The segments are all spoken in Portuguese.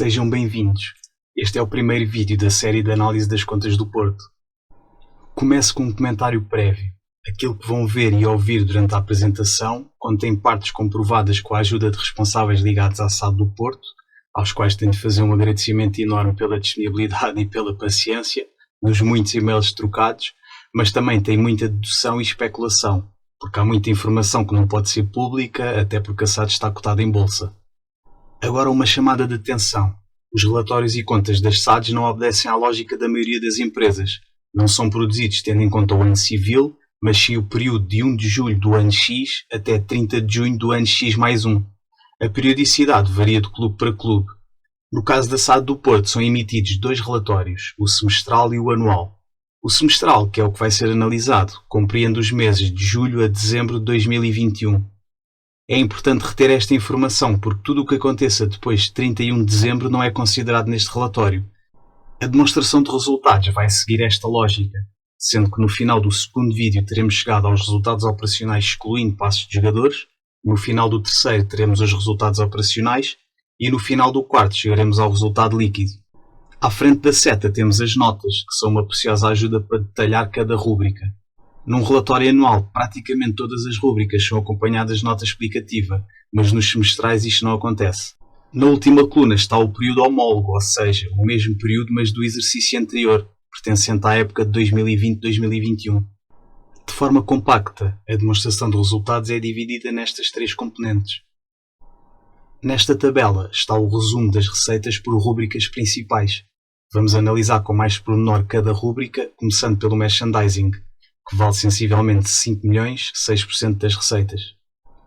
Sejam bem-vindos. Este é o primeiro vídeo da série de análise das contas do Porto. Começo com um comentário prévio. Aquilo que vão ver e ouvir durante a apresentação contém partes comprovadas com a ajuda de responsáveis ligados à SAD do Porto, aos quais tenho de fazer um agradecimento enorme pela disponibilidade e pela paciência, nos muitos e-mails trocados, mas também tem muita dedução e especulação, porque há muita informação que não pode ser pública, até porque a SAD está cotada em bolsa. Agora uma chamada de atenção. Os relatórios e contas das SADs não obedecem à lógica da maioria das empresas. Não são produzidos tendo em conta o ano civil, mas sim o período de 1 de julho do ano X até 30 de junho do ano X mais 1. A periodicidade varia de clube para clube. No caso da SAD do Porto são emitidos 2 relatórios, o semestral e o anual. O semestral, que é o que vai ser analisado, compreende os meses de julho a dezembro de 2021. É importante reter esta informação porque tudo o que aconteça depois de 31 de dezembro não é considerado neste relatório. A demonstração de resultados vai seguir esta lógica, sendo que no final do segundo vídeo teremos chegado aos resultados operacionais excluindo passos de jogadores, no final do terceiro teremos os resultados operacionais e no final do quarto chegaremos ao resultado líquido. À frente da seta temos as notas, que são uma preciosa ajuda para detalhar cada rúbrica. Num relatório anual, praticamente todas as rúbricas são acompanhadas de nota explicativa, mas nos semestrais isto não acontece. Na última coluna está o período homólogo, ou seja, o mesmo período mas do exercício anterior, pertencente à época de 2020-2021. De forma compacta, a demonstração de resultados é dividida nestas 3 componentes. Nesta tabela está o resumo das receitas por rúbricas principais. Vamos analisar com mais pormenor cada rúbrica, começando pelo merchandising, que vale sensivelmente 5 milhões, 6% das receitas.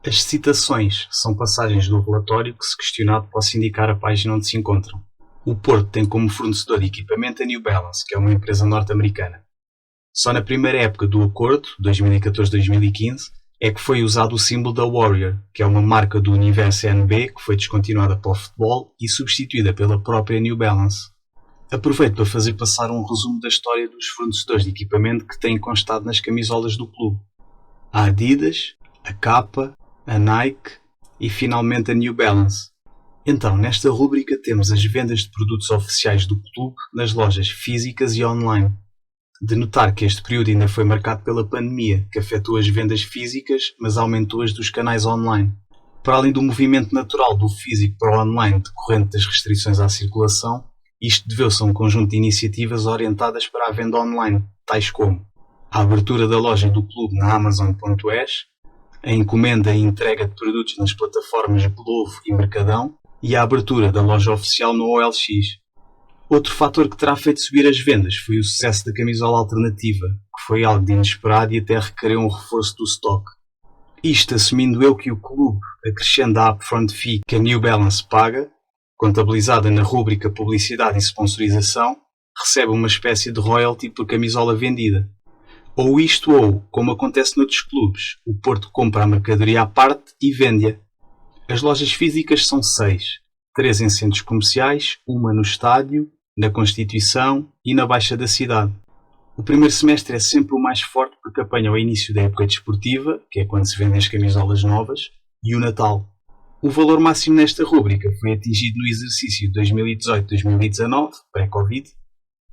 As citações são passagens do relatório que, se questionado, posso indicar a página onde se encontram. O Porto tem como fornecedor de equipamento a New Balance, que é uma empresa norte-americana. Só na primeira época do acordo, 2014-2015, é que foi usado o símbolo da Warrior, que é uma marca do universo NB que foi descontinuada para o futebol e substituída pela própria New Balance. Aproveito para fazer passar um resumo da história dos fornecedores de equipamento que têm constado nas camisolas do clube. A Adidas, a Kappa, a Nike e finalmente a New Balance. Então, nesta rúbrica temos as vendas de produtos oficiais do clube nas lojas físicas e online. De notar que este período ainda foi marcado pela pandemia, que afetou as vendas físicas, mas aumentou as dos canais online. Para além do movimento natural do físico para o online decorrente das restrições à circulação, isto deveu-se a um conjunto de iniciativas orientadas para a venda online, tais como a abertura da loja do clube na Amazon.es, a encomenda e entrega de produtos nas plataformas Glovo e Mercadão e a abertura da loja oficial no OLX. Outro fator que terá feito subir as vendas foi o sucesso da camisola alternativa, que foi algo de inesperado e até requereu um reforço do stock. Isto assumindo eu que o clube acrescenda a upfront fee que a New Balance paga, contabilizada na rúbrica Publicidade e Sponsorização, recebe uma espécie de royalty por camisola vendida. Ou isto ou, como acontece noutros clubes, o Porto compra a mercadoria à parte e vende-a. As lojas físicas são 6, 3 em centros comerciais, uma no estádio, na Constituição e na Baixa da cidade. O primeiro semestre é sempre o mais forte porque apanha o início da época desportiva, que é quando se vendem as camisolas novas, e o Natal. O valor máximo nesta rúbrica foi atingido no exercício 2018-2019, pré-Covid,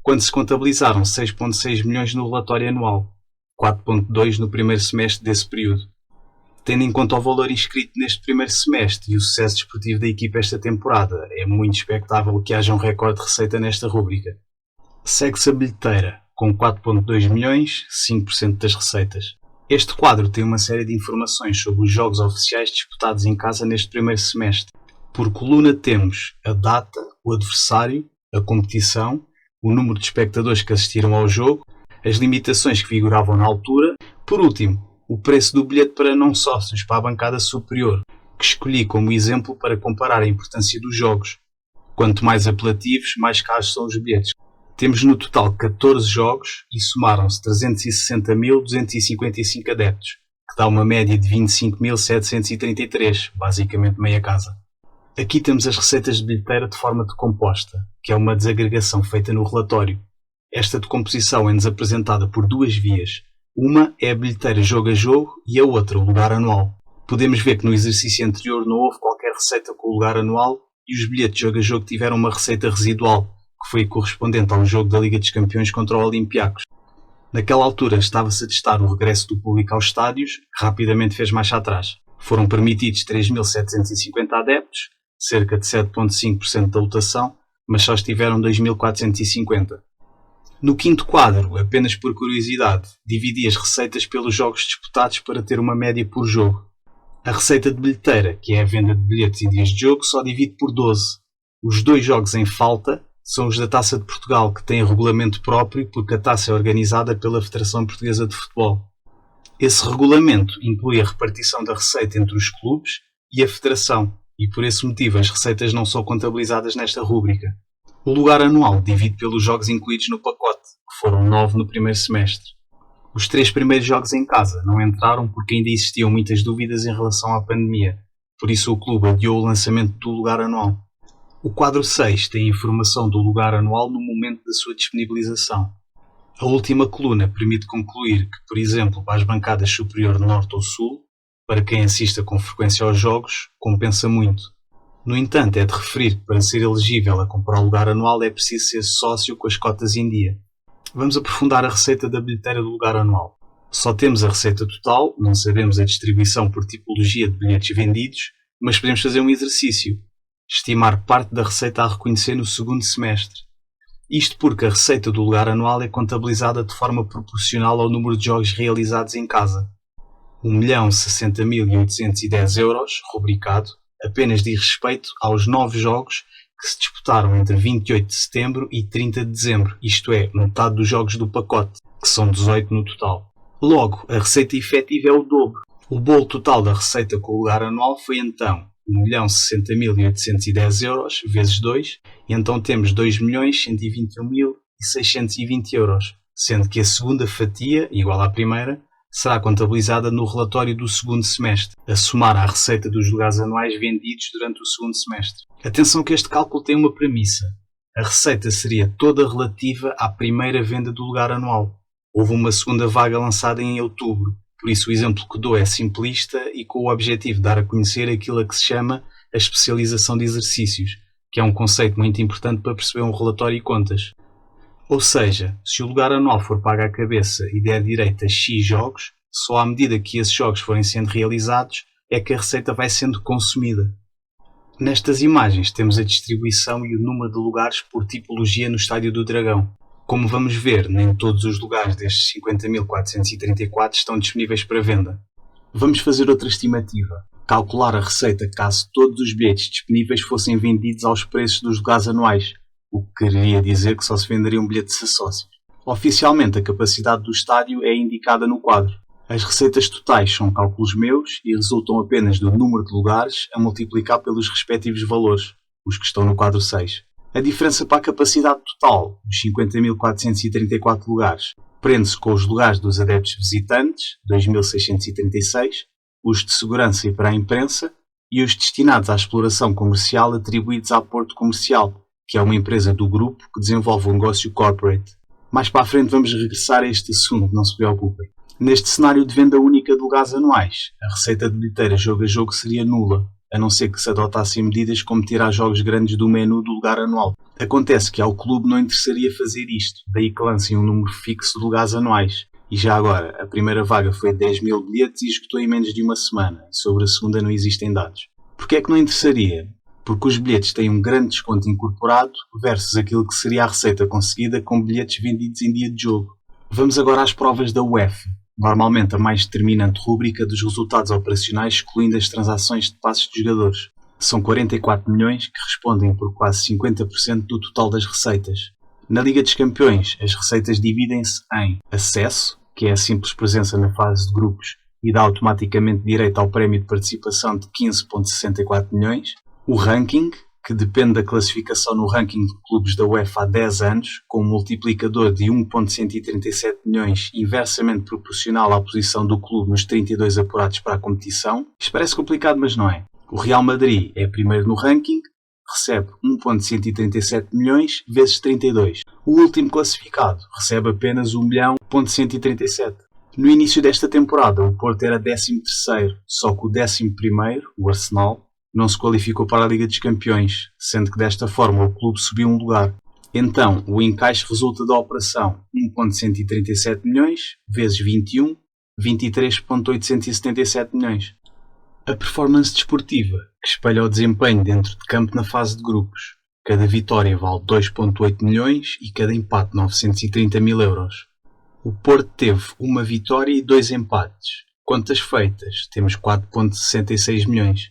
quando se contabilizaram 6,6 milhões no relatório anual, 4,2 no primeiro semestre desse período. Tendo em conta o valor inscrito neste primeiro semestre e o sucesso desportivo da equipa esta temporada, é muito expectável que haja um recorde de receita nesta rúbrica. Segue-se a bilheteira, com 4,2 milhões, 5% das receitas. Este quadro tem uma série de informações sobre os jogos oficiais disputados em casa neste primeiro semestre. Por coluna temos a data, o adversário, a competição, o número de espectadores que assistiram ao jogo, as limitações que vigoravam na altura, por último, o preço do bilhete para não sócios para a bancada superior, que escolhi como exemplo para comparar a importância dos jogos. Quanto mais apelativos, mais caros são os bilhetes. Temos no total 14 jogos e somaram-se 360.255 adeptos, que dá uma média de 25.733, basicamente meia casa. Aqui temos as receitas de bilheteira de forma decomposta, que é uma desagregação feita no relatório. Esta decomposição é-nos apresentada por 2 vias. Uma é a bilheteira jogo a jogo e a outra o lugar anual. Podemos ver que no exercício anterior não houve qualquer receita com o lugar anual e os bilhetes jogo a jogo tiveram uma receita residual, que foi correspondente ao jogo da Liga dos Campeões contra o Olympiacos. Naquela altura estava-se a testar o regresso do público aos estádios, que rapidamente fez marcha atrás. Foram permitidos 3.750 adeptos, cerca de 7,5% da lotação, mas só estiveram 2.450. No quinto quadro, apenas por curiosidade, dividi as receitas pelos jogos disputados para ter uma média por jogo. A receita de bilheteira, que é a venda de bilhetes em dias de jogo, só divide por 12. Os 2 jogos em falta são os da Taça de Portugal, que têm regulamento próprio porque a taça é organizada pela Federação Portuguesa de Futebol. Esse regulamento inclui a repartição da receita entre os clubes e a Federação, e por esse motivo as receitas não são contabilizadas nesta rúbrica. O lugar anual divide pelos jogos incluídos no pacote, que foram 9 no primeiro semestre. Os 3 primeiros jogos em casa não entraram porque ainda existiam muitas dúvidas em relação à pandemia, por isso o clube adiou o lançamento do lugar anual. O quadro 6 tem a informação do lugar anual no momento da sua disponibilização. A última coluna permite concluir que, por exemplo, para as bancadas superior norte ou sul, para quem assista com frequência aos jogos, compensa muito. No entanto, é de referir que para ser elegível a comprar o lugar anual é preciso ser sócio com as cotas em dia. Vamos aprofundar a receita da bilheteira do lugar anual. Só temos a receita total, não sabemos a distribuição por tipologia de bilhetes vendidos, mas podemos fazer um exercício. Estimar parte da receita a reconhecer no segundo semestre. Isto porque a receita do lugar anual é contabilizada de forma proporcional ao número de jogos realizados em casa. 1.060.810 euros, rubricado, apenas diz respeito aos 9 jogos que se disputaram entre 28 de setembro e 30 de dezembro, isto é, metade dos jogos do pacote, que são 18 no total. Logo, a receita efetiva é o dobro. O bolo total da receita com o lugar anual foi então 1.060.810 euros vezes 2, e então temos 2.121.620 euros, sendo que a segunda fatia, igual à primeira, será contabilizada no relatório do segundo semestre, a somar à receita dos lugares anuais vendidos durante o segundo semestre. Atenção que este cálculo tem uma premissa. A receita seria toda relativa à primeira venda do lugar anual. Houve uma segunda vaga lançada em outubro, por isso o exemplo que dou é simplista e com o objetivo de dar a conhecer aquilo a que se chama a especialização de exercícios, que é um conceito muito importante para perceber um relatório e contas. Ou seja, se o lugar anual for pago à cabeça e der direito a X jogos, só à medida que esses jogos forem sendo realizados é que a receita vai sendo consumida. Nestas imagens temos a distribuição e o número de lugares por tipologia no Estádio do Dragão. Como vamos ver, nem todos os lugares destes 50.434 estão disponíveis para venda. Vamos fazer outra estimativa. Calcular a receita caso todos os bilhetes disponíveis fossem vendidos aos preços dos lugares anuais, o que quereria dizer que só se venderiam bilhetes a sócios. Oficialmente, a capacidade do estádio é indicada no quadro. As receitas totais são cálculos meus e resultam apenas do número de lugares a multiplicar pelos respectivos valores, os que estão no quadro 6. A diferença para a capacidade total, dos 50.434 lugares, prende-se com os lugares dos adeptos visitantes, 2.636, os de segurança e para a imprensa, e os destinados à exploração comercial atribuídos à Porto Comercial, que é uma empresa do grupo que desenvolve o negócio corporate. Mais para a frente vamos regressar a este assunto, não se preocupem. Neste cenário de venda única de lugares anuais, a receita de bilheteira jogo a jogo seria nula, a não ser que se adotassem medidas como tirar jogos grandes do menu do lugar anual. Acontece que ao clube não interessaria fazer isto, daí que lancem um número fixo de lugares anuais. E já agora, a primeira vaga foi de 10.000 bilhetes e esgotou em menos de uma semana, e sobre a segunda não existem dados. Porquê é que não interessaria? Porque os bilhetes têm um grande desconto incorporado versus aquilo que seria a receita conseguida com bilhetes vendidos em dia de jogo. Vamos agora às provas da UEFA, normalmente a mais determinante rúbrica dos resultados operacionais, excluindo as transações de passes de jogadores. São 44 milhões que respondem por quase 50% do total das receitas. Na Liga dos Campeões, as receitas dividem-se em acesso, que é a simples presença na fase de grupos e dá automaticamente direito ao prémio de participação de 15,64 milhões, o ranking, que depende da classificação no ranking de clubes da UEFA há 10 anos, com um multiplicador de 1,137 milhões inversamente proporcional à posição do clube nos 32 apurados para a competição. Isto parece complicado, mas não é. O Real Madrid é primeiro no ranking, recebe 1,137 milhões vezes 32. O último classificado recebe apenas 1.137. No início desta temporada, o Porto era 13º, só que o 11º, o Arsenal, não se qualificou para a Liga dos Campeões, sendo que desta forma o clube subiu um lugar. Então, o encaixe resulta da operação 1.137 milhões vezes 21, 23.877 milhões. A performance desportiva, que espelha o desempenho dentro de campo na fase de grupos. Cada vitória vale 2.8 milhões e cada empate 930 mil euros. O Porto teve uma vitória e 2 empates. Contas feitas, temos 4.66 milhões.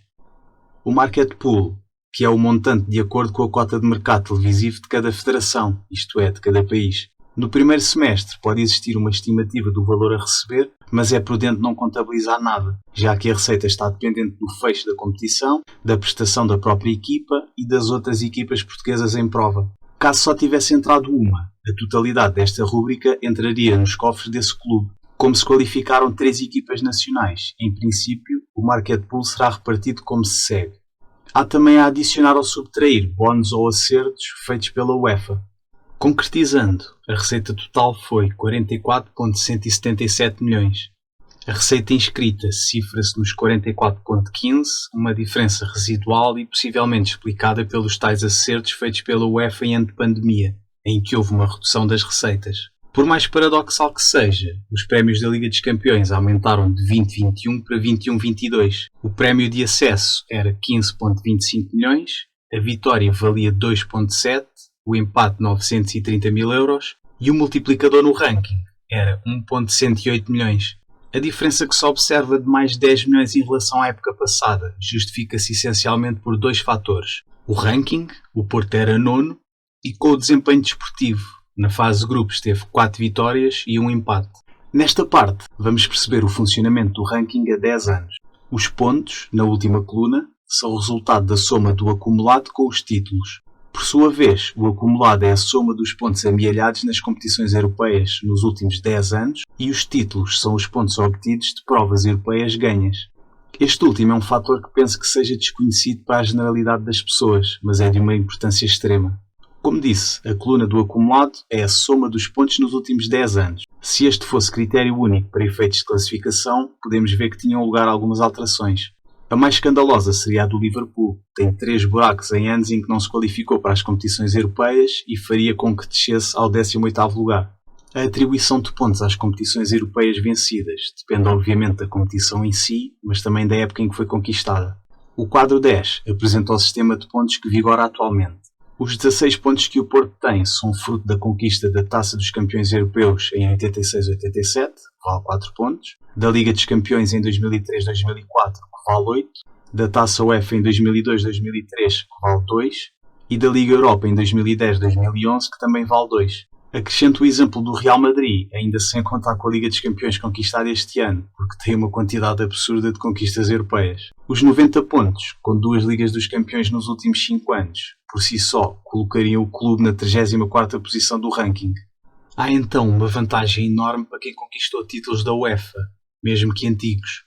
O Market Pool, que é o montante de acordo com a cota de mercado televisivo de cada federação, isto é, de cada país. No primeiro semestre pode existir uma estimativa do valor a receber, mas é prudente não contabilizar nada, já que a receita está dependente do fecho da competição, da prestação da própria equipa e das outras equipas portuguesas em prova. Caso só tivesse entrado uma, a totalidade desta rúbrica entraria nos cofres desse clube. Como se qualificaram 3 equipas nacionais, em princípio, o Market Pool será repartido como se segue. Há também a adicionar ou subtrair bónus ou acertos feitos pela UEFA. Concretizando, a receita total foi 44.177 milhões. A receita inscrita cifra-se nos 44.15, uma diferença residual e possivelmente explicada pelos tais acertos feitos pela UEFA em ano de pandemia, em que houve uma redução das receitas. Por mais paradoxal que seja, os prémios da Liga dos Campeões aumentaram de 2021 para 21-22. O prémio de acesso era 15.25 milhões, a vitória valia 2.7, o empate 930 mil euros e o multiplicador no ranking era 1.108 milhões. A diferença que se observa de mais 10 milhões em relação à época passada justifica-se essencialmente por 2 fatores. O ranking, o Porto era nono, e com o desempenho desportivo. Na fase de grupos teve 4 vitórias e 1 empate. Nesta parte, vamos perceber o funcionamento do ranking há 10 anos. Os pontos, na última coluna, são o resultado da soma do acumulado com os títulos. Por sua vez, o acumulado é a soma dos pontos amealhados nas competições europeias nos últimos 10 anos e os títulos são os pontos obtidos de provas europeias ganhas. Este último é um fator que penso que seja desconhecido para a generalidade das pessoas, mas é de uma importância extrema. Como disse, a coluna do acumulado é a soma dos pontos nos últimos 10 anos. Se este fosse critério único para efeitos de classificação, podemos ver que tinham lugar algumas alterações. A mais escandalosa seria a do Liverpool. Tem 3 buracos em anos em que não se qualificou para as competições europeias e faria com que descesse ao 18º lugar. A atribuição de pontos às competições europeias vencidas depende obviamente da competição em si, mas também da época em que foi conquistada. O quadro 10 apresenta o sistema de pontos que vigora atualmente. Os 16 pontos que o Porto tem são fruto da conquista da Taça dos Campeões Europeus em 86-87, que vale 4 pontos, da Liga dos Campeões em 2003-2004, que vale 8, da Taça UEFA em 2002-2003, que vale 2, e da Liga Europa em 2010-2011, que também vale 2. Acrescento o exemplo do Real Madrid, ainda sem contar com a Liga dos Campeões conquistada este ano, porque tem uma quantidade absurda de conquistas europeias. Os 90 pontos, com 2 Ligas dos Campeões nos últimos 5 anos, por si só, colocariam o clube na 34ª posição do ranking. Há então uma vantagem enorme para quem conquistou títulos da UEFA, mesmo que antigos.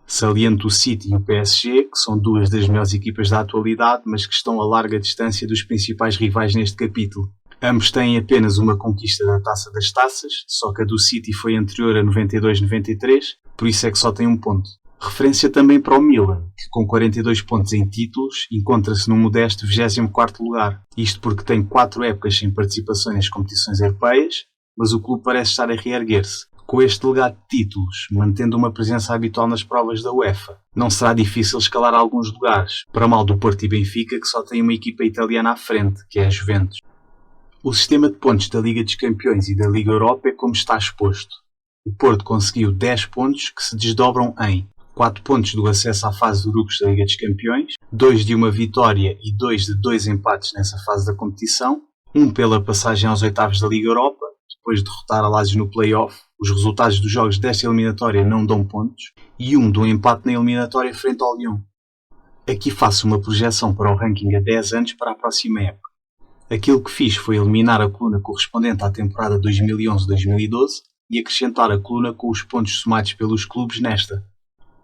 Saliento o City e o PSG, que são 2 das melhores equipas da atualidade, mas que estão a larga distância dos principais rivais neste capítulo. Ambos têm apenas uma conquista da Taça das Taças, só que a do City foi anterior a 92-93, por isso é que só tem 1 ponto. Referência também para o Milan, que com 42 pontos em títulos, encontra-se no modesto 24º lugar. Isto porque tem 4 épocas sem participação nas competições europeias, mas o clube parece estar a reerguer-se. Com este legado de títulos, mantendo uma presença habitual nas provas da UEFA, não será difícil escalar alguns lugares, para mal do Porto e Benfica, que só tem uma equipa italiana à frente, que é a Juventus. O sistema de pontos da Liga dos Campeões e da Liga Europa é como está exposto. O Porto conseguiu 10 pontos que se desdobram em 4 pontos do acesso à fase de grupos da Liga dos Campeões, 2 de uma vitória e 2 de 2 empates nessa fase da competição, 1 pela passagem aos oitavos da Liga Europa, depois de derrotar a Lazio no play-off. Os resultados dos jogos desta eliminatória não dão pontos, e 1 de um empate na eliminatória frente ao Lyon. Aqui faço uma projeção para o ranking a 10 anos para a próxima época. Aquilo que fiz foi eliminar a coluna correspondente à temporada 2011-2012 e acrescentar a coluna com os pontos somados pelos clubes nesta.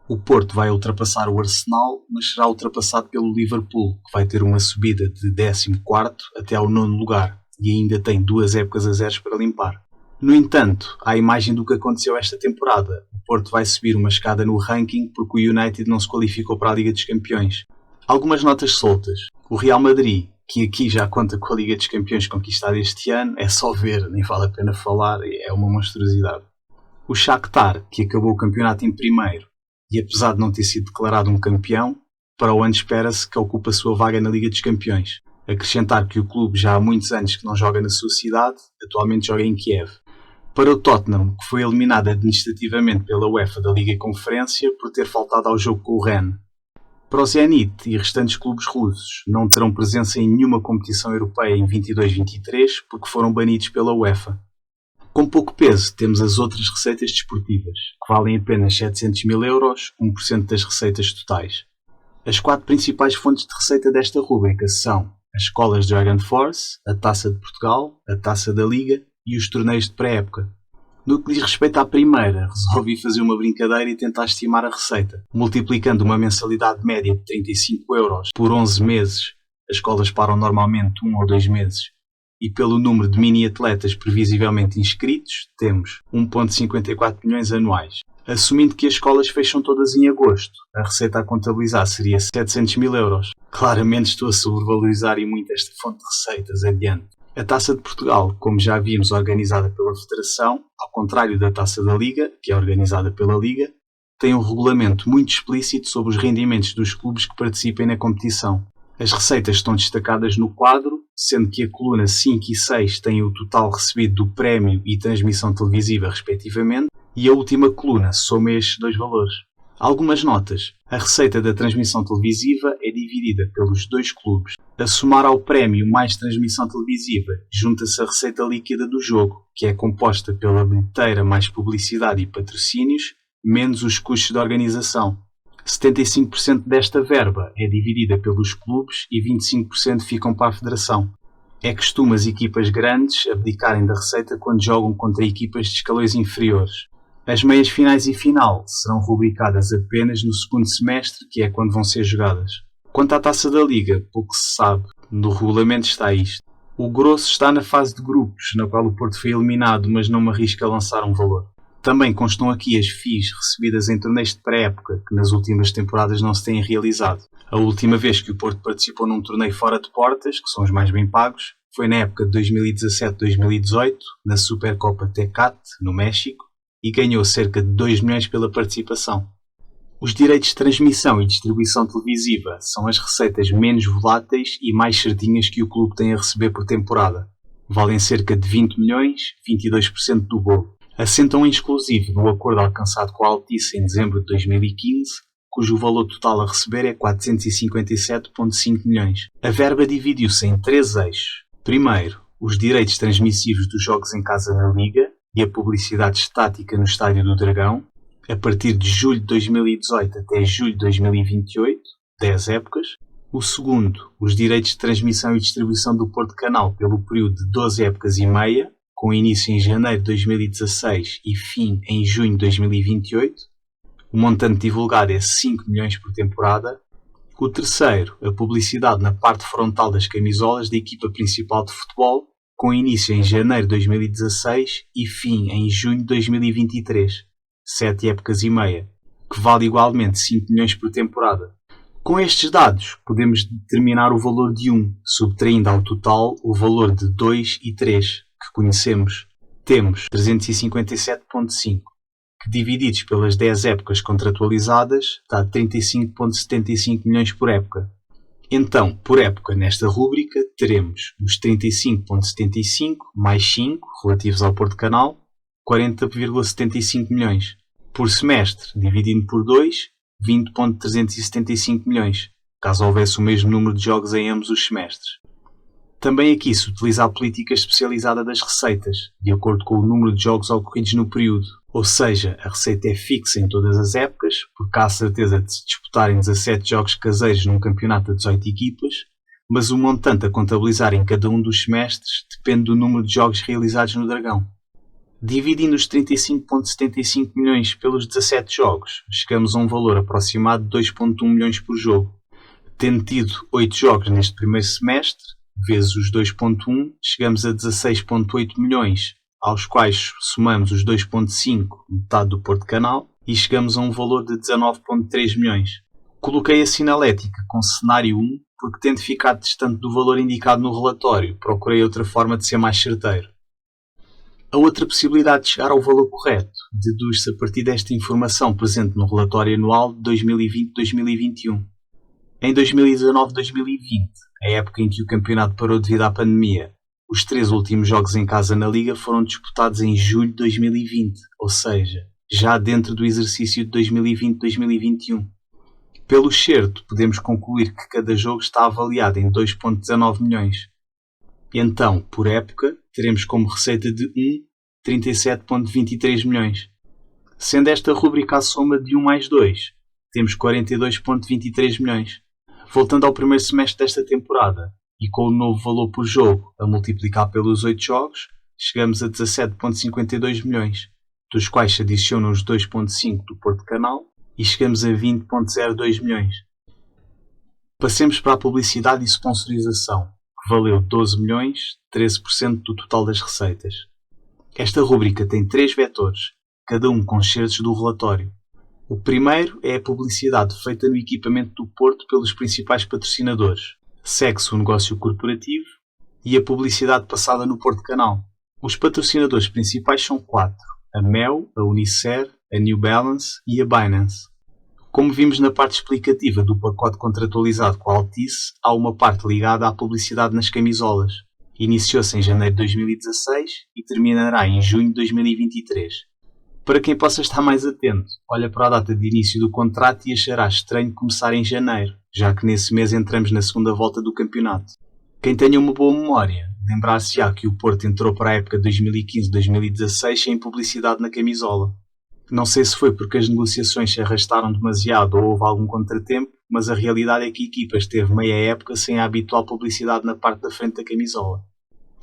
O Porto vai ultrapassar o Arsenal, mas será ultrapassado pelo Liverpool, que vai ter uma subida de 14º até ao 9º lugar e ainda tem 2 épocas a zeros para limpar. No entanto, à imagem do que aconteceu esta temporada, o Porto vai subir uma escada no ranking porque o United não se qualificou para a Liga dos Campeões. Algumas notas soltas. O Real Madrid, que aqui já conta com a Liga dos Campeões conquistada este ano, é só ver, nem vale a pena falar, é uma monstruosidade. O Shakhtar, que acabou o campeonato em primeiro, e apesar de não ter sido declarado um campeão, para o ano espera-se que ocupe a sua vaga na Liga dos Campeões. Acrescentar que o clube já há muitos anos que não joga na sua cidade, atualmente joga em Kiev. Para o Tottenham, que foi eliminado administrativamente pela UEFA da Liga Conferência por ter faltado ao jogo com o Rennes. Para o Zenit e restantes clubes russos, não terão presença em nenhuma competição europeia em 22-23 porque foram banidos pela UEFA. Com pouco peso, temos as outras receitas desportivas, que valem apenas 700 mil euros, 1% das receitas totais. As 4 principais fontes de receita desta rúbrica são as escolas Dragon Force, a Taça de Portugal, a Taça da Liga e os torneios de pré-época. No que diz respeito à primeira, resolvi fazer uma brincadeira e tentar estimar a receita. Multiplicando uma mensalidade média de 35 euros por 11 meses, as escolas param normalmente 1 ou 2 meses, e pelo número de mini-atletas previsivelmente inscritos, temos 1,54 milhões anuais. Assumindo que as escolas fecham todas em agosto, a receita a contabilizar seria 700 mil euros. Claramente estou a sobrevalorizar e muito esta fonte de receitas adiante. A Taça de Portugal, como já vimos, organizada pela Federação, ao contrário da Taça da Liga, que é organizada pela Liga, tem um regulamento muito explícito sobre os rendimentos dos clubes que participem na competição. As receitas estão destacadas no quadro, sendo que a coluna 5 e 6 têm o total recebido do prémio e transmissão televisiva, respectivamente, e a última coluna soma estes dois valores. Algumas notas. A receita da transmissão televisiva é dividida pelos dois clubes. A somar ao prémio mais transmissão televisiva, junta-se a receita líquida do jogo, que é composta pela bilheteira mais publicidade e patrocínios, menos os custos de organização. 75% desta verba é dividida pelos clubes e 25% ficam para a federação. É costume as equipas grandes abdicarem da receita quando jogam contra equipas de escalões inferiores. As meias finais e final serão rubricadas apenas no segundo semestre, que é quando vão ser jogadas. Quanto à Taça da Liga, pouco se sabe. No regulamento está isto. O grosso está na fase de grupos, na qual o Porto foi eliminado, mas não me arrisco a lançar um valor. Também constam aqui as FIIs recebidas em torneios de pré-época, que nas últimas temporadas não se têm realizado. A última vez que o Porto participou num torneio fora de portas, que são os mais bem pagos, foi na época de 2017-2018, na Supercopa Tecate, no México, e ganhou cerca de 2 milhões pela participação. Os direitos de transmissão e distribuição televisiva são as receitas menos voláteis e mais certinhas que o clube tem a receber por temporada. Valem cerca de 20 milhões, 22% do bolo. Assentam em exclusivo no acordo alcançado com a Altice em dezembro de 2015, cujo valor total a receber é 457,5 milhões. A verba dividiu-se em 3 eixos. Primeiro, os direitos transmissivos dos jogos em casa na Liga e a publicidade estática no Estádio do Dragão, a partir de julho de 2018 até julho de 2028, 10 épocas. O segundo, os direitos de transmissão e distribuição do Porto Canal pelo período de 12 épocas e meia, com início em janeiro de 2016 e fim em junho de 2028. O montante divulgado é 5 milhões por temporada. O terceiro, a publicidade na parte frontal das camisolas da equipa principal de futebol, com início em janeiro de 2016 e fim em junho de 2023, 7 épocas e meia, que vale igualmente 5 milhões por temporada. Com estes dados, podemos determinar o valor de 1, subtraindo ao total o valor de 2 e 3, que conhecemos. Temos 357,5, que divididos pelas 10 épocas contratualizadas, dá 35,75 milhões por época. Então, por época, nesta rúbrica, teremos os 35,75 mais 5, relativos ao Porto Canal, 40,75 milhões. Por semestre, dividindo por 2, 20,375 milhões, caso houvesse o mesmo número de jogos em ambos os semestres. Também aqui se utiliza a política especializada das receitas, de acordo com o número de jogos ocorridos no período. Ou seja, a receita é fixa em todas as épocas, porque há a certeza de se disputarem 17 jogos caseiros num campeonato de 18 equipas, mas o montante a contabilizar em cada um dos semestres depende do número de jogos realizados no Dragão. Dividindo os 35,75 milhões pelos 17 jogos, chegamos a um valor aproximado de 2,1 milhões por jogo. Tendo tido 8 jogos neste primeiro semestre, vezes os 2,1, chegamos a 16,8 milhões, aos quais somamos os 2.5, metade do Porto Canal, e chegamos a um valor de 19.3 milhões. Coloquei a sinalética com cenário 1 porque, tendo ficado distante do valor indicado no relatório, procurei outra forma de ser mais certeiro. A outra possibilidade de chegar ao valor correto deduz-se a partir desta informação presente no relatório anual de 2020-2021. Em 2019-2020, a época em que o campeonato parou devido à pandemia, os 3 últimos jogos em casa na Liga foram disputados em julho de 2020, ou seja, já dentro do exercício de 2020-2021. Pelo certo, podemos concluir que cada jogo está avaliado em 2.19 milhões. Então, por época, teremos como receita de 37.23 milhões. Sendo esta rúbrica a soma de 1 mais 2, temos 42.23 milhões. Voltando ao primeiro semestre desta temporada, e com o novo valor por jogo a multiplicar pelos 8 jogos, chegamos a 17.52 milhões, dos quais se adicionam os 2.5 do Porto Canal e chegamos a 20.02 milhões. Passemos para a publicidade e sponsorização, que valeu 12 milhões, 13% do total das receitas. Esta rúbrica tem 3 vetores, cada um com excertos do relatório. O primeiro é a publicidade feita no equipamento do Porto pelos principais patrocinadores. Segue-se o negócio corporativo e a publicidade passada no Porto Canal. Os patrocinadores principais são 4, a Mel, a Unicer, a New Balance e a Binance. Como vimos na parte explicativa do pacote contratualizado com a Altice, há uma parte ligada à publicidade nas camisolas. Iniciou-se em janeiro de 2016 e terminará em junho de 2023. Para quem possa estar mais atento, olha para a data de início do contrato e achará estranho começar em janeiro, já que nesse mês entramos na segunda volta do campeonato. Quem tenha uma boa memória, lembrar-se-á que o Porto entrou para a época 2015-2016 sem publicidade na camisola. Não sei se foi porque as negociações se arrastaram demasiado ou houve algum contratempo, mas a realidade é que a equipa esteve meia época sem a habitual publicidade na parte da frente da camisola.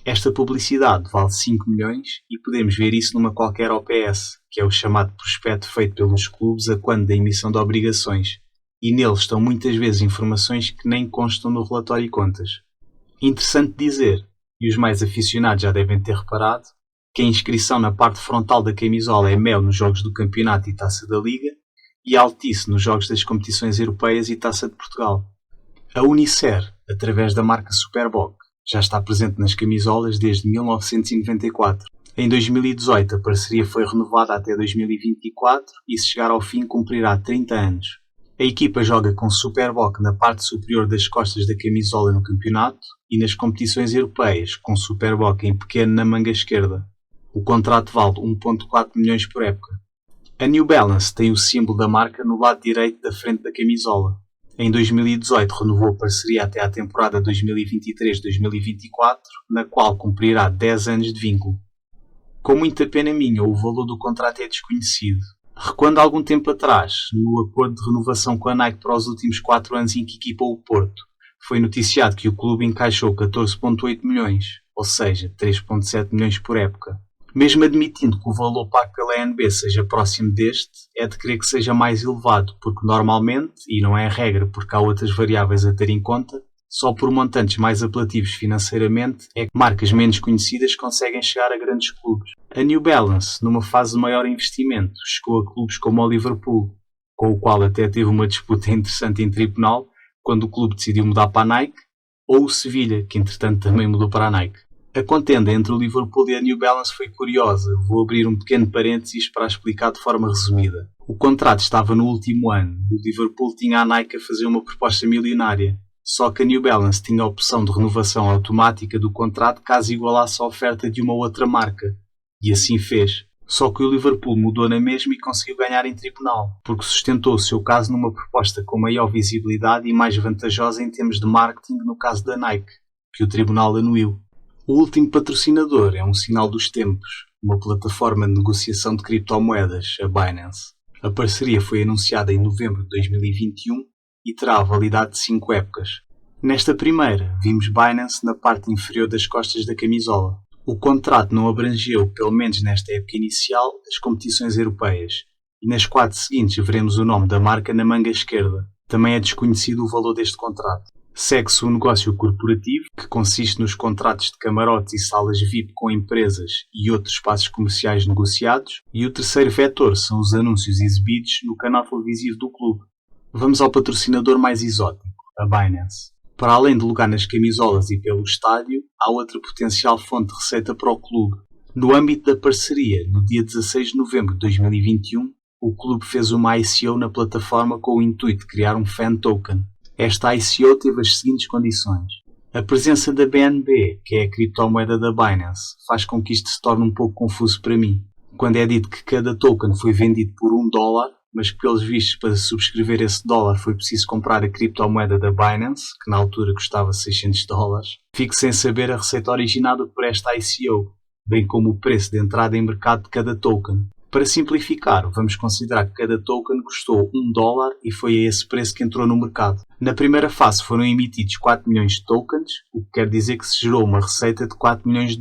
Esta publicidade vale 5 milhões e podemos ver isso numa qualquer OPS, que é o chamado prospecto feito pelos clubes a quando da emissão de obrigações, e nele estão muitas vezes informações que nem constam no relatório e contas. Interessante dizer, e os mais aficionados já devem ter reparado, que a inscrição na parte frontal da camisola é Mel nos jogos do campeonato e Taça da Liga e Altice nos jogos das competições europeias e Taça de Portugal. A Unicer, através da marca Superboc, já está presente nas camisolas desde 1994. Em 2018 a parceria foi renovada até 2024 e, se chegar ao fim, cumprirá 30 anos. A equipa joga com Superboc na parte superior das costas da camisola no campeonato e nas competições europeias, com Superboc em pequeno na manga esquerda. O contrato vale 1.4 milhões por época. A New Balance tem o símbolo da marca no lado direito da frente da camisola. Em 2018 renovou a parceria até à temporada 2023-2024, na qual cumprirá 10 anos de vínculo. Com muita pena minha, o valor do contrato é desconhecido. Recuando algum tempo atrás, no acordo de renovação com a Nike para os últimos 4 anos em que equipou o Porto, foi noticiado que o clube encaixou 14.8 milhões, ou seja, 3.7 milhões por época. Mesmo admitindo que o valor pago pela ANB seja próximo deste, é de crer que seja mais elevado, porque normalmente, e não é a regra porque há outras variáveis a ter em conta, só por montantes mais apelativos financeiramente é que marcas menos conhecidas conseguem chegar a grandes clubes. A New Balance, numa fase de maior investimento, chegou a clubes como o Liverpool, com o qual até teve uma disputa interessante em tribunal, quando o clube decidiu mudar para a Nike, ou o Sevilha, que entretanto também mudou para a Nike. A contenda entre o Liverpool e a New Balance foi curiosa. Vou abrir um pequeno parênteses para explicar de forma resumida. O contrato estava no último ano e o Liverpool tinha a Nike a fazer uma proposta milionária. Só que a New Balance tinha a opção de renovação automática do contrato caso igualasse a oferta de uma outra marca. E assim fez. Só que o Liverpool mudou na mesma e conseguiu ganhar em tribunal, porque sustentou o seu caso numa proposta com maior visibilidade e mais vantajosa em termos de marketing no caso da Nike, que o tribunal anuiu. O último patrocinador é um sinal dos tempos, uma plataforma de negociação de criptomoedas, a Binance. A parceria foi anunciada em novembro de 2021 e terá a validade de 5 épocas. Nesta primeira, vimos Binance na parte inferior das costas da camisola. O contrato não abrangeu, pelo menos nesta época inicial, as competições europeias, e nas 4 seguintes veremos o nome da marca na manga esquerda. Também é desconhecido o valor deste contrato. Segue-se o negócio corporativo, que consiste nos contratos de camarotes e salas VIP com empresas e outros espaços comerciais negociados, e o terceiro vetor são os anúncios exibidos no canal televisivo do clube. Vamos ao patrocinador mais exótico, a Binance. Para além de lugar nas camisolas e pelo estádio, há outra potencial fonte de receita para o clube. No âmbito da parceria, no dia 16 de novembro de 2021, o clube fez uma ICO na plataforma com o intuito de criar um fan token. Esta ICO teve as seguintes condições. A presença da BNB, que é a criptomoeda da Binance, faz com que isto se torne um pouco confuso para mim. Quando é dito que cada token foi vendido por $1, mas que pelos vistos para subscrever esse dólar foi preciso comprar a criptomoeda da Binance, que na altura custava $600, fico sem saber a receita originada por esta ICO, bem como o preço de entrada em mercado de cada token. Para simplificar, vamos considerar que cada token custou $1 e foi a esse preço que entrou no mercado. Na primeira fase foram emitidos 4 milhões de tokens, o que quer dizer que se gerou uma receita de $4 milhões.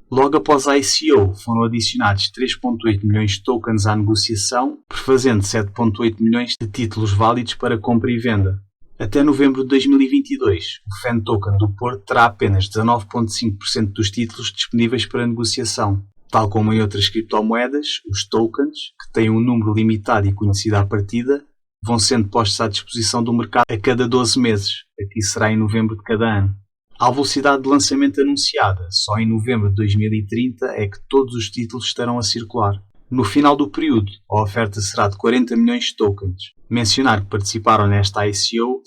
Logo após a ICO, foram adicionados 3,8 milhões de tokens à negociação, prefazendo 7,8 milhões de títulos válidos para compra e venda. Até novembro de 2022, o Fan Token do Porto terá apenas 19,5% dos títulos disponíveis para negociação. Tal como em outras criptomoedas, os tokens, que têm um número limitado e conhecido à partida, vão sendo postos à disposição do mercado a cada 12 meses. Aqui será em novembro de cada ano. À velocidade de lançamento anunciada, só em novembro de 2030 é que todos os títulos estarão a circular. No final do período, a oferta será de 40 milhões de tokens. Mencionar que participaram nesta ICO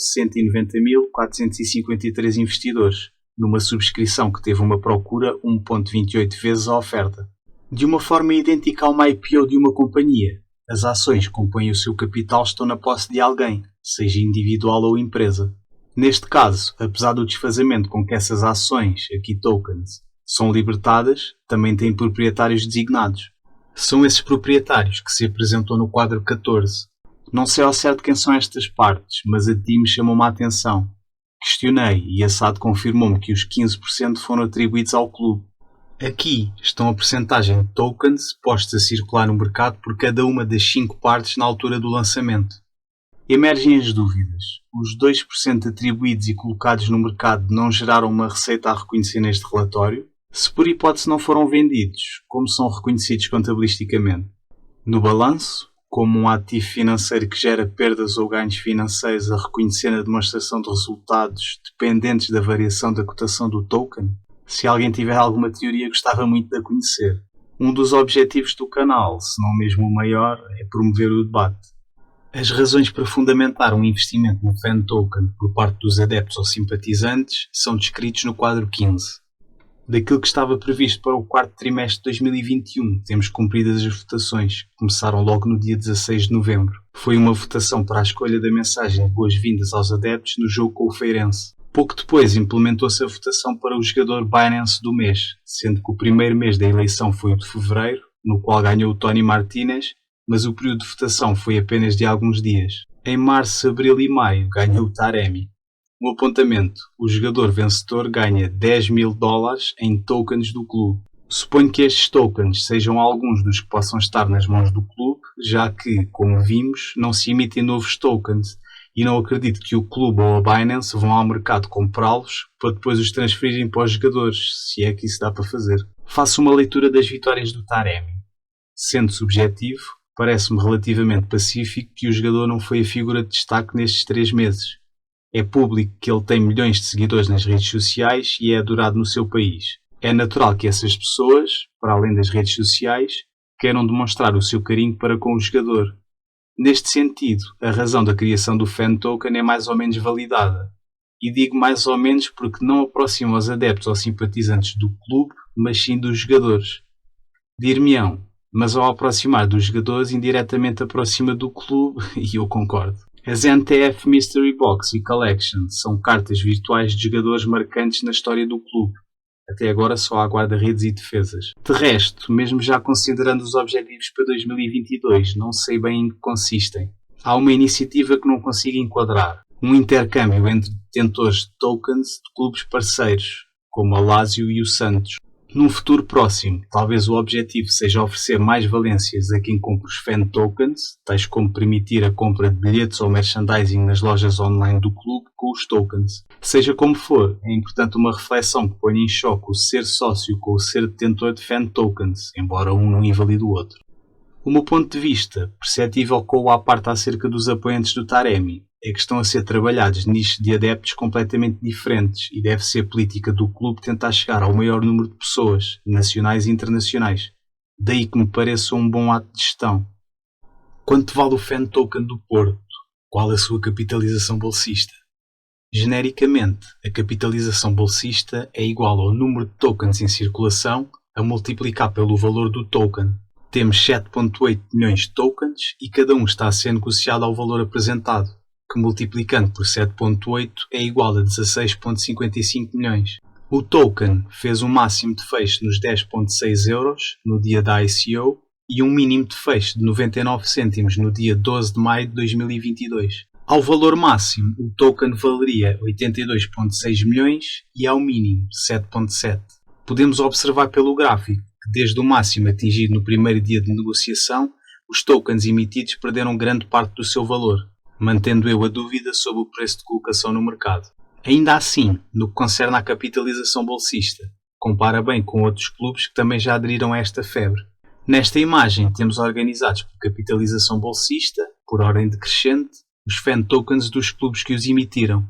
190.453 investidores, numa subscrição que teve uma procura 1,28 vezes a oferta. De uma forma idêntica a uma IPO de uma companhia, as ações que compõem o seu capital estão na posse de alguém, seja individual ou empresa. Neste caso, apesar do desfazamento com que essas ações, aqui tokens, são libertadas, também têm proprietários designados. São esses proprietários que se apresentam no quadro 14. Não sei ao certo quem são estas partes, mas a ti me chamou-me a atenção. Questionei e a SAD confirmou-me que os 15% foram atribuídos ao clube. Aqui estão a percentagem de tokens postos a circular no mercado por cada uma das 5 partes na altura do lançamento. Emergem as dúvidas. Os 2% atribuídos e colocados no mercado não geraram uma receita a reconhecer neste relatório? Se por hipótese não foram vendidos, como são reconhecidos contabilisticamente? No balanço, como um ativo financeiro que gera perdas ou ganhos financeiros a reconhecer na demonstração de resultados dependentes da variação da cotação do token? Se alguém tiver alguma teoria, gostava muito de a conhecer. Um dos objetivos do canal, se não mesmo o maior, é promover o debate. As razões para fundamentar um investimento no Fan Token por parte dos adeptos ou simpatizantes são descritos no quadro 15. Daquilo que estava previsto para o quarto trimestre de 2021, temos cumpridas as votações, que começaram logo no dia 16 de novembro. Foi uma votação para a escolha da mensagem de boas-vindas aos adeptos no jogo com o Feirense. Pouco depois implementou-se a votação para o jogador Binance do mês, sendo que o primeiro mês da eleição foi o de fevereiro, no qual ganhou o Tony Martinez, mas o período de votação foi apenas de alguns dias. Em março, abril e maio ganhou o Taremi. Um apontamento: o jogador vencedor ganha $10.000 em tokens do clube. Suponho que estes tokens sejam alguns dos que possam estar nas mãos do clube, já que, como vimos, não se emitem novos tokens, e não acredito que o clube ou a Binance vão ao mercado comprá-los para depois os transferirem para os jogadores, se é que isso dá para fazer. Faço uma leitura das vitórias do Taremi. Sendo subjetivo, parece-me relativamente pacífico que o jogador não foi a figura de destaque nestes 3 meses. É público que ele tem milhões de seguidores nas redes sociais e é adorado no seu país. É natural que essas pessoas, para além das redes sociais, queiram demonstrar o seu carinho para com o jogador. Neste sentido, a razão da criação do Fan Token é mais ou menos validada. E digo mais ou menos porque não aproxima os adeptos ou simpatizantes do clube, mas sim dos jogadores. Dir-me-ão, mas ao aproximar dos jogadores indiretamente aproxima do clube, e eu concordo. As NTF Mystery Box e Collection são cartas virtuais de jogadores marcantes na história do clube. Até agora só há guarda-redes e defesas. De resto, mesmo já considerando os objetivos para 2022, não sei bem em que consistem. Há uma iniciativa que não consigo enquadrar. Um intercâmbio entre detentores de tokens de clubes parceiros, como a Lazio e o Santos. Num futuro próximo, talvez o objetivo seja oferecer mais valências a quem compra os fan tokens, tais como permitir a compra de bilhetes ou merchandising nas lojas online do clube com os tokens. Seja como for, é importante uma reflexão que ponha em choque o ser sócio com o ser detentor de fan tokens, embora um não invalide o outro. O meu ponto de vista, perceptível com o à parte acerca dos apoiantes do Taremi, é que estão a ser trabalhados nichos de adeptos completamente diferentes e deve ser política do clube tentar chegar ao maior número de pessoas, nacionais e internacionais. Daí que me pareça um bom ato de gestão. Quanto vale o fan token do Porto? Qual a sua capitalização bolsista? Genericamente, a capitalização bolsista é igual ao número de tokens em circulação a multiplicar pelo valor do token. Temos 7.8 milhões de tokens e cada um está a ser negociado ao valor apresentado, que multiplicando por 7.8 é igual a 16.55 milhões. O token fez um máximo de fecho nos 10.6 euros no dia da ICO e um mínimo de fecho de 99 cêntimos no dia 12 de maio de 2022. Ao valor máximo, o token valeria 82.6 milhões e ao mínimo 7.7. Podemos observar pelo gráfico que desde o máximo atingido no primeiro dia de negociação, os tokens emitidos perderam grande parte do seu valor, mantendo eu a dúvida sobre o preço de colocação no mercado. Ainda assim, no que concerne à capitalização bolsista, compara bem com outros clubes que também já aderiram a esta febre. Nesta imagem temos organizados por capitalização bolsista, por ordem decrescente, os fan tokens dos clubes que os emitiram.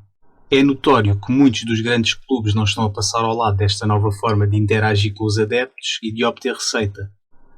É notório que muitos dos grandes clubes não estão a passar ao lado desta nova forma de interagir com os adeptos e de obter receita.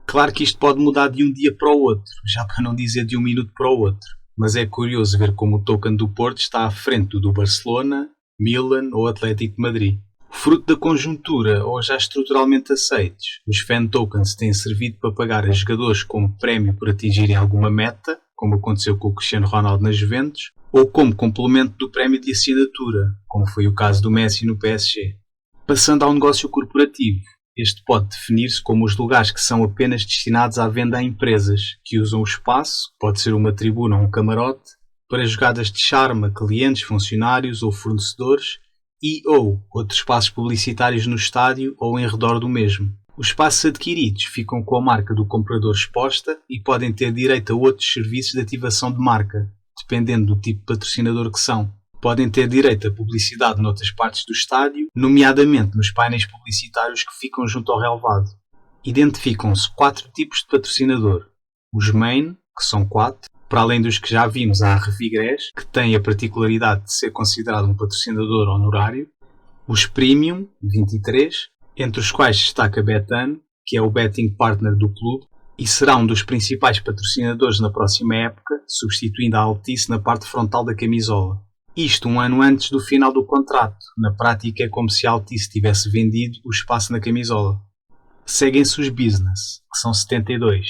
Claro que isto pode mudar de um dia para o outro, já para não dizer de um minuto para o outro, mas é curioso ver como o token do Porto está à frente do Barcelona, Milan ou Atlético de Madrid. Fruto da conjuntura ou já estruturalmente aceitos, os fan tokens têm servido para pagar a jogadores como prémio por atingirem alguma meta, como aconteceu com o Cristiano Ronaldo nas Juventus, ou como complemento do prémio de assinatura, como foi o caso do Messi no PSG. Passando ao negócio corporativo, este pode definir-se como os lugares que são apenas destinados à venda a empresas, que usam o espaço, pode ser uma tribuna ou um camarote, para jogadas de charme a clientes, funcionários ou fornecedores e ou outros espaços publicitários no estádio ou em redor do mesmo. Os espaços adquiridos ficam com a marca do comprador exposta e podem ter direito a outros serviços de ativação de marca, dependendo do tipo de patrocinador que são. Podem ter direito a publicidade noutras partes do estádio, nomeadamente nos painéis publicitários que ficam junto ao relvado. Identificam-se 4 tipos de patrocinador. Os main, que são 4, para além dos que já vimos há a Revigres, que tem a particularidade de ser considerado um patrocinador honorário. Os premium, 23, entre os quais destaca Betano, que é o betting partner do clube, e será um dos principais patrocinadores na próxima época, substituindo a Altice na parte frontal da camisola. Isto um ano antes do final do contrato, na prática é como se a Altice tivesse vendido o espaço na camisola. Seguem-se os business, que são 72,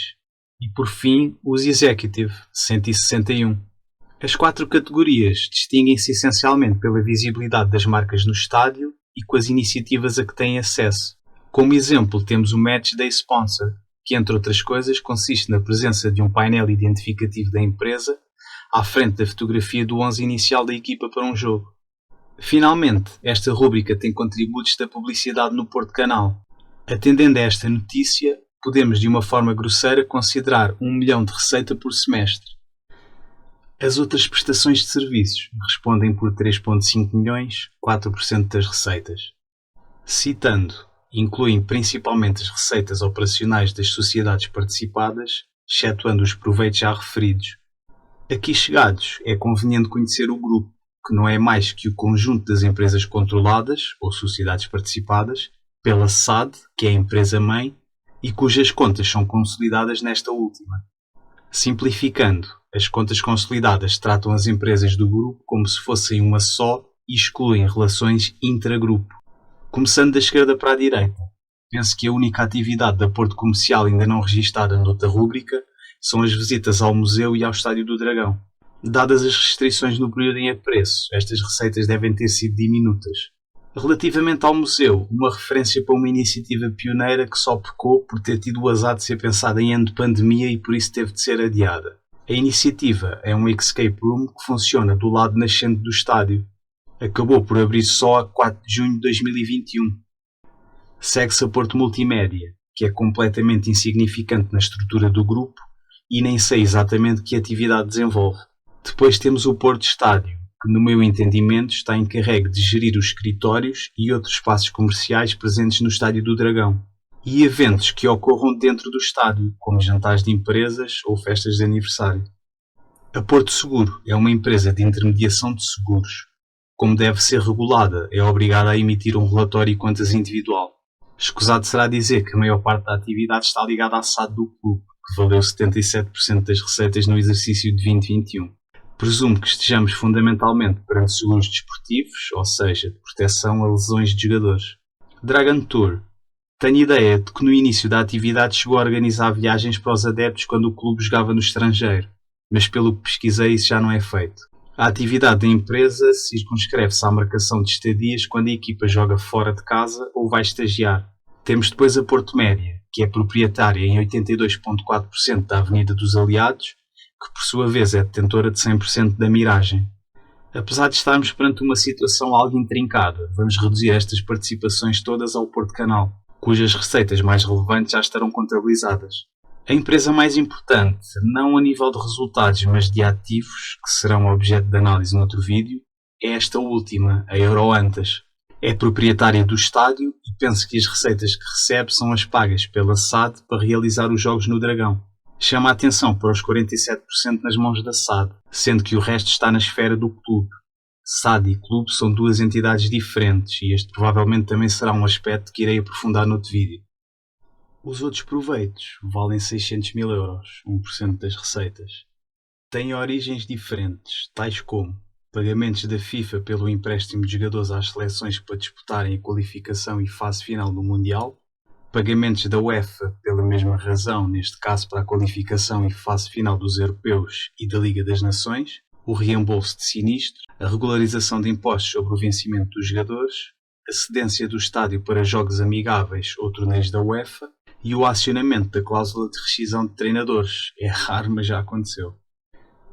e por fim os executive, 161. As 4 categorias distinguem-se essencialmente pela visibilidade das marcas no estádio e com as iniciativas a que têm acesso. Como exemplo temos o Match Day Sponsor, que entre outras coisas consiste na presença de um painel identificativo da empresa à frente da fotografia do 11 inicial da equipa para um jogo. Finalmente, esta rúbrica tem contributos da publicidade no Porto Canal. Atendendo a esta notícia, podemos de uma forma grosseira considerar 1 milhão de receita por semestre. As outras prestações de serviços respondem por 3,5 milhões, 4% das receitas. Citando, incluem principalmente as receitas operacionais das sociedades participadas, excetuando os proveitos já referidos. Aqui chegados, é conveniente conhecer o grupo, que não é mais que o conjunto das empresas controladas, ou sociedades participadas, pela SAD, que é a empresa-mãe, e cujas contas são consolidadas nesta última. Simplificando, as contas consolidadas tratam as empresas do grupo como se fossem uma só e excluem relações intragrupo. Começando da esquerda para a direita, penso que a única atividade da Porto Comercial ainda não registada noutra rúbrica são as visitas ao museu e ao Estádio do Dragão. Dadas as restrições no período em apreço, estas receitas devem ter sido diminutas. Relativamente ao museu, uma referência para uma iniciativa pioneira que só pecou por ter tido o azar de ser pensada em ano de pandemia e por isso teve de ser adiada. A iniciativa é um escape room que funciona do lado nascente do estádio. Acabou por abrir só a 4 de junho de 2021. Segue-se aporte multimédia, que é completamente insignificante na estrutura do grupo e nem sei exatamente que atividade desenvolve. Depois temos o aporte estádio, que no meu entendimento está encarregue de gerir os escritórios e outros espaços comerciais presentes no Estádio do Dragão, e eventos que ocorram dentro do estádio, como jantares de empresas ou festas de aniversário. A Porto Seguro é uma empresa de intermediação de seguros. Como deve ser regulada, é obrigada a emitir um relatório e contas individual. Escusado será dizer que a maior parte da atividade está ligada à SAD do clube, que valeu 77% das receitas no exercício de 2021. Presumo que estejamos fundamentalmente perante seguros desportivos, ou seja, de proteção a lesões de jogadores. Dragon Tour. Tenho ideia de que no início da atividade chegou a organizar viagens para os adeptos quando o clube jogava no estrangeiro, mas pelo que pesquisei isso já não é feito. A atividade da empresa circunscreve-se à marcação de estadias quando a equipa joga fora de casa ou vai estagiar. Temos depois a Porto Média, que é proprietária em 82,4% da Avenida dos Aliados, que por sua vez é detentora de 100% da Miragem. Apesar de estarmos perante uma situação algo intrincada, vamos reduzir estas participações todas ao Porto Canal, cujas receitas mais relevantes já estarão contabilizadas. A empresa mais importante, não a nível de resultados, mas de ativos, que serão objeto de análise no outro vídeo, é esta última, a Euroantas. É proprietária do estádio e penso que as receitas que recebe são as pagas pela SAD para realizar os jogos no Dragão. Chama a atenção para os 47% nas mãos da SAD, sendo que o resto está na esfera do clube. SAD e clube são duas entidades diferentes e este provavelmente também será um aspecto que irei aprofundar noutro vídeo. Os outros proveitos valem 600 mil euros, 1% das receitas. Têm origens diferentes, tais como pagamentos da FIFA pelo empréstimo de jogadores às seleções para disputarem a qualificação e fase final do Mundial, pagamentos da UEFA pela mesma razão, neste caso para a qualificação e fase final dos Europeus e da Liga das Nações, o reembolso de sinistro, a regularização de impostos sobre o vencimento dos jogadores, a cedência do estádio para jogos amigáveis ou torneios da UEFA e o acionamento da cláusula de rescisão de treinadores. É raro, mas já aconteceu.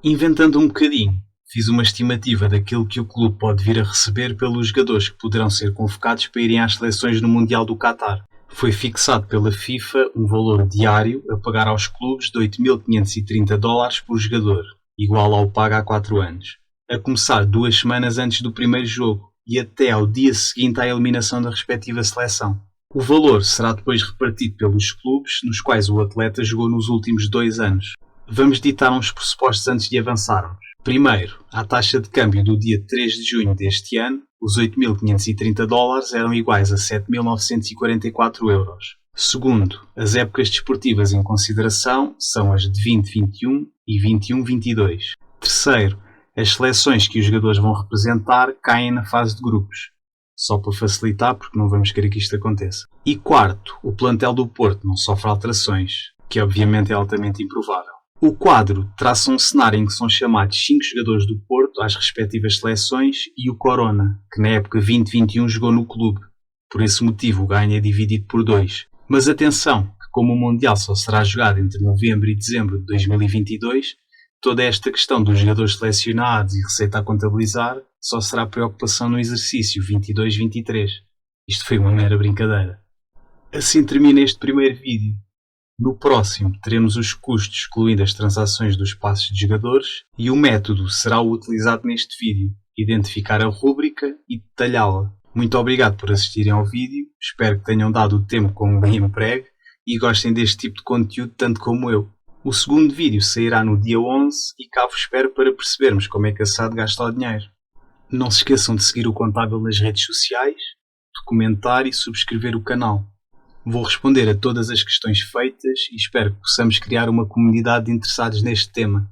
Inventando um bocadinho, fiz uma estimativa daquilo que o clube pode vir a receber pelos jogadores que poderão ser convocados para irem às seleções no Mundial do Qatar. Foi fixado pela FIFA um valor diário a pagar aos clubes de $8.530 por jogador, igual ao pago há 4 anos, a começar 2 semanas antes do primeiro jogo e até ao dia seguinte à eliminação da respectiva seleção. O valor será depois repartido pelos clubes nos quais o atleta jogou nos últimos 2 anos. Vamos ditar uns pressupostos antes de avançarmos. Primeiro, à taxa de câmbio do dia 3 de junho deste ano, os $8.530 eram iguais a 7.944 euros. Segundo, as épocas desportivas em consideração são as de 2021 e 21-22. Terceiro, as seleções que os jogadores vão representar caem na fase de grupos. Só para facilitar, porque não vamos querer que isto aconteça. E quarto, o plantel do Porto não sofre alterações, que obviamente é altamente improvável. O quadro traça um cenário em que são chamados 5 jogadores do Porto às respectivas seleções e o Corona, que na época 2021 jogou no clube. Por esse motivo o ganho é dividido por 2. Mas atenção, que como o Mundial só será jogado entre novembro e dezembro de 2022, toda esta questão dos jogadores selecionados e receita a contabilizar só será preocupação no exercício 22-23. Isto foi uma mera brincadeira. Assim termina este primeiro vídeo. No próximo teremos os custos excluindo as transações dos passos de jogadores e o método será o utilizado neste vídeo, identificar a rúbrica e detalhá-la. Muito obrigado por assistirem ao vídeo, espero que tenham dado o tempo como bem emprego e gostem deste tipo de conteúdo tanto como eu. O segundo vídeo sairá no dia 11 e cá vos espero para percebermos como é que a SAD gasta o dinheiro. Não se esqueçam de seguir o Contábil nas redes sociais, de comentar e subscrever o canal. Vou responder a todas as questões feitas e espero que possamos criar uma comunidade de interessados neste tema.